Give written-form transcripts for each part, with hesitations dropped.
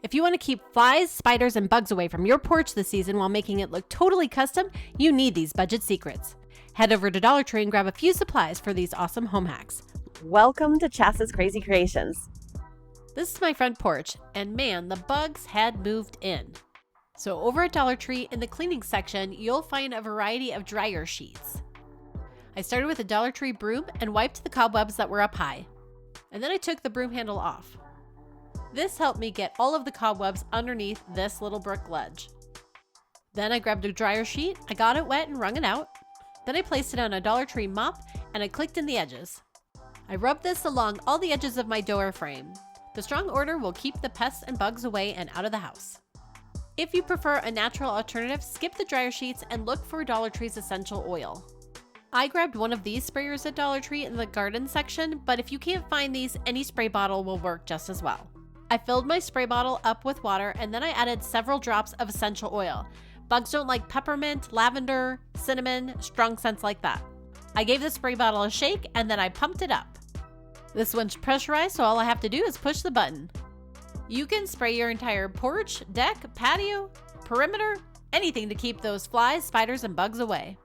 If you want to keep flies, spiders, and bugs away from your porch this season while making it look totally custom, you need these budget secrets. Head over to Dollar Tree and grab a few supplies for these awesome home hacks. Welcome to Chas's Crazy Creations. This is my front porch, and man, the bugs had moved in. So over at Dollar Tree, in the cleaning section, you'll find a variety of dryer sheets. I started with a Dollar Tree broom and wiped the cobwebs that were up high. And then I took the broom handle off. This helped me get all of the cobwebs underneath this little brick ledge. Then I grabbed a dryer sheet, I got it wet and wrung it out. Then I placed it on a Dollar Tree mop and I clicked in the edges. I rubbed this along all the edges of my door frame. The strong odor will keep the pests and bugs away and out of the house. If you prefer a natural alternative, skip the dryer sheets and look for Dollar Tree's essential oil. I grabbed one of these sprayers at Dollar Tree in the garden section, but if you can't find these, any spray bottle will work just as well. I filled my spray bottle up with water and then I added several drops of essential oil. Bugs don't like peppermint, lavender, cinnamon, strong scents like that. I gave the spray bottle a shake and then I pumped it up. This one's pressurized, so all I have to do is push the button. You can spray your entire porch, deck, patio, perimeter, anything to keep those flies, spiders, and bugs away.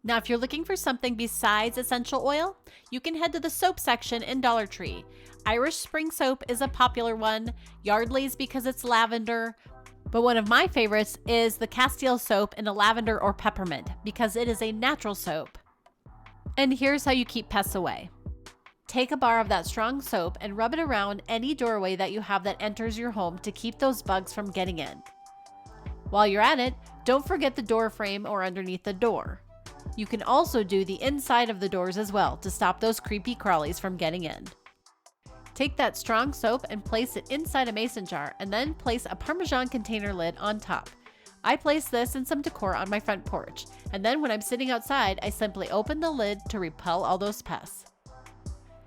Now, if you're looking for something besides essential oil, you can head to the soap section in Dollar Tree. Irish Spring Soap is a popular one, Yardley's because it's lavender, but one of my favorites is the Castile soap in a lavender or peppermint because it is a natural soap. And here's how you keep pests away. Take a bar of that strong soap and rub it around any doorway that you have that enters your home to keep those bugs from getting in. While you're at it, don't forget the door frame or underneath the door. You can also do the inside of the doors as well to stop those creepy crawlies from getting in. Take that strong soap and place it inside a mason jar and then place a Parmesan container lid on top. I place this and some decor on my front porch, and then when I'm sitting outside, I simply open the lid to repel all those pests.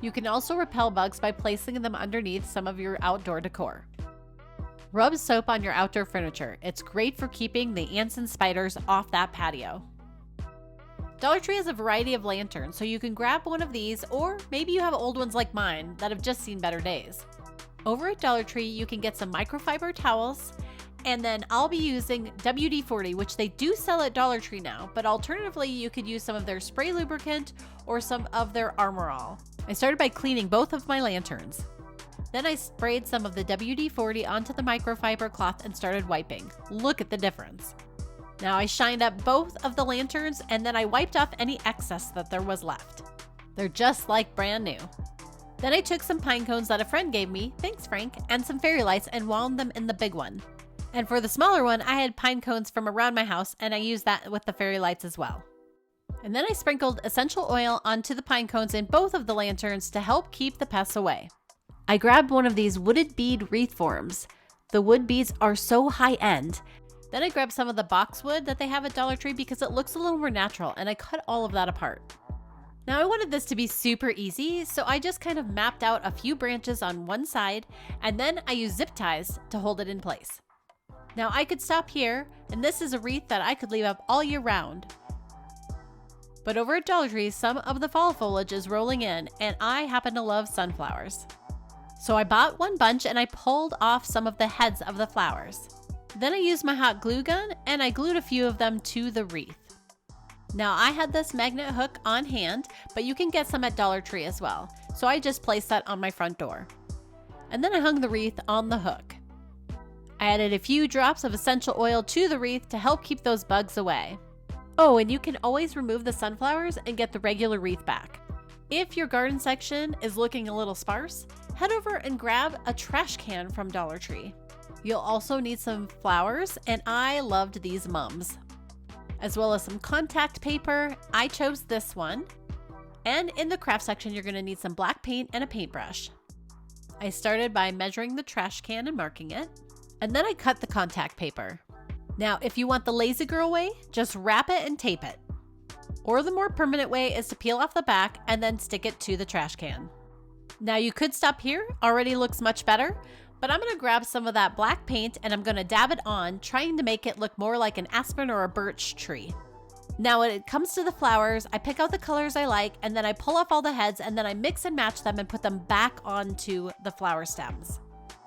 You can also repel bugs by placing them underneath some of your outdoor decor. Rub soap on your outdoor furniture. It's great for keeping the ants and spiders off that patio. Dollar Tree has a variety of lanterns, so you can grab one of these, or maybe you have old ones like mine that have just seen better days. Over at Dollar Tree, you can get some microfiber towels, and then I'll be using WD-40, which they do sell at Dollar Tree now, but alternatively, you could use some of their spray lubricant or some of their Armor All. I started by cleaning both of my lanterns. Then I sprayed some of the WD-40 onto the microfiber cloth and started wiping. Look at the difference. Now I shined up both of the lanterns and then I wiped off any excess that there was left. They're just like brand new. Then I took some pine cones that a friend gave me, thanks Frank, and some fairy lights and wound them in the big one. And for the smaller one, I had pine cones from around my house and I used that with the fairy lights as well. And then I sprinkled essential oil onto the pine cones in both of the lanterns to help keep the pests away. I grabbed one of these wooded bead wreath forms. The wood beads are so high end. Then I grabbed some of the boxwood that they have at Dollar Tree because it looks a little more natural, and I cut all of that apart. Now I wanted this to be super easy, so I just kind of mapped out a few branches on one side, and then I used zip ties to hold it in place. Now I could stop here, and this is a wreath that I could leave up all year round. But over at Dollar Tree, some of the fall foliage is rolling in, and I happen to love sunflowers. So I bought one bunch and I pulled off some of the heads of the flowers. Then I used my hot glue gun and I glued a few of them to the wreath. Now I had this magnet hook on hand, but you can get some at Dollar Tree as well. So I just placed that on my front door. And then I hung the wreath on the hook. I added a few drops of essential oil to the wreath to help keep those bugs away. Oh, and you can always remove the sunflowers and get the regular wreath back. If your garden section is looking a little sparse, head over and grab a trash can from Dollar Tree. You'll also need some flowers, and I loved these mums. As well as some contact paper. I chose this one. And in the craft section, you're going to need some black paint and a paintbrush. I started by measuring the trash can and marking it, and then I cut the contact paper. Now, if you want the lazy girl way, just wrap it and tape it. Or the more permanent way is to peel off the back and then stick it to the trash can. Now you could stop here, already looks much better, but I'm going to grab some of that black paint and I'm going to dab it on, trying to make it look more like an aspen or a birch tree. Now when it comes to the flowers, I pick out the colors I like and then I pull off all the heads and then I mix and match them and put them back onto the flower stems.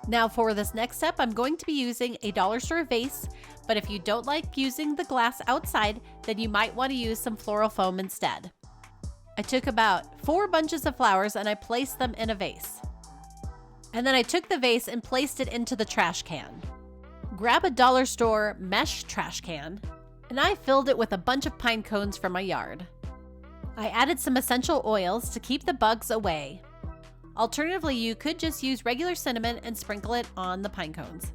Now for this next step, I'm going to be using a dollar store vase, but if you don't like using the glass outside, then you might want to use some floral foam instead. I took about 4 bunches of flowers and I placed them in a vase. And then I took the vase and placed it into the trash can. Grab a dollar store mesh trash can, and I filled it with a bunch of pine cones from my yard. I added some essential oils to keep the bugs away. Alternatively, you could just use regular cinnamon and sprinkle it on the pine cones.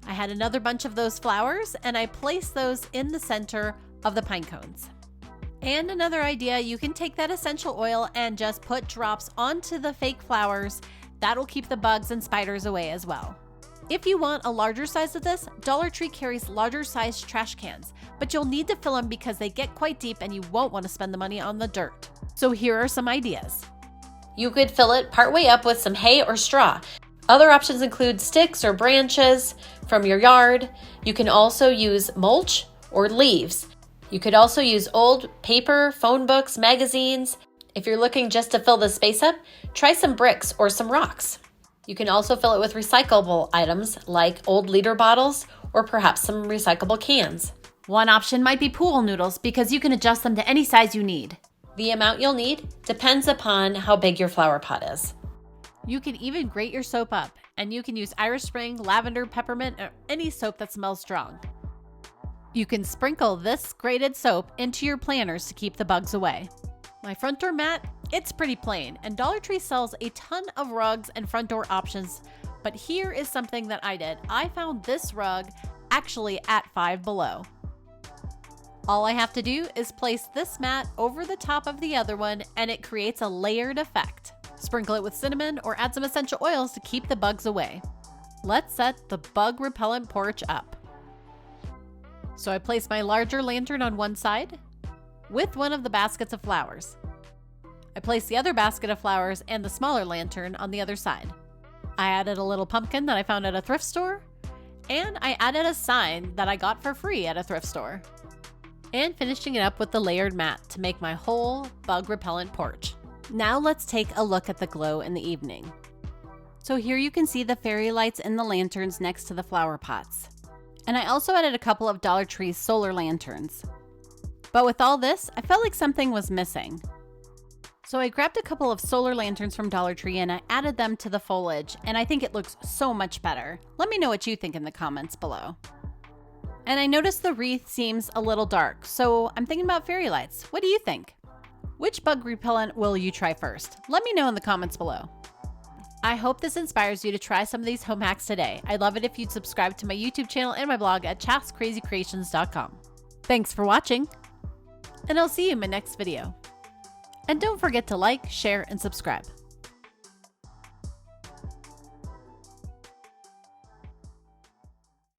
I had another bunch of those flowers and I placed those in the center of the pine cones. And another idea, you can take that essential oil and just put drops onto the fake flowers. That'll keep the bugs and spiders away as well. If you want a larger size of this, Dollar Tree carries larger sized trash cans, but you'll need to fill them because they get quite deep and you won't want to spend the money on the dirt. So here are some ideas. You could fill it partway up with some hay or straw. Other options include sticks or branches from your yard. You can also use mulch or leaves. You could also use old paper, phone books, magazines. If you're looking just to fill the space up, try some bricks or some rocks. You can also fill it with recyclable items like old liter bottles or perhaps some recyclable cans. One option might be pool noodles because you can adjust them to any size you need. The amount you'll need depends upon how big your flower pot is. You can even grate your soap up, and you can use Irish Spring, lavender, peppermint, or any soap that smells strong. You can sprinkle this grated soap into your planters to keep the bugs away. My front door mat, it's pretty plain, and Dollar Tree sells a ton of rugs and front door options, but here is something that I did. I found this rug actually at Five Below. All I have to do is place this mat over the top of the other one, and it creates a layered effect. Sprinkle it with cinnamon or add some essential oils to keep the bugs away. Let's set the bug repellent porch up. So I place my larger lantern on one side with one of the baskets of flowers. I place the other basket of flowers and the smaller lantern on the other side. I added a little pumpkin that I found at a thrift store, and I added a sign that I got for free at a thrift store. And finishing it up with the layered mat to make my whole bug repellent porch. Now let's take a look at the glow in the evening. So here you can see the fairy lights in the lanterns next to the flower pots. And I also added a couple of Dollar Tree's solar lanterns. But with all this, I felt like something was missing. So I grabbed a couple of solar lanterns from Dollar Tree and I added them to the foliage, and I think it looks so much better. Let me know what you think in the comments below. And I noticed the wreath seems a little dark, so I'm thinking about fairy lights. What do you think? Which bug repellent will you try first? Let me know in the comments below. I hope this inspires you to try some of these home hacks today. I'd love it if you'd subscribe to my YouTube channel and my blog at chascrazycreations.com. Thanks for watching, and I'll see you in my next video. And don't forget to like, share, and subscribe.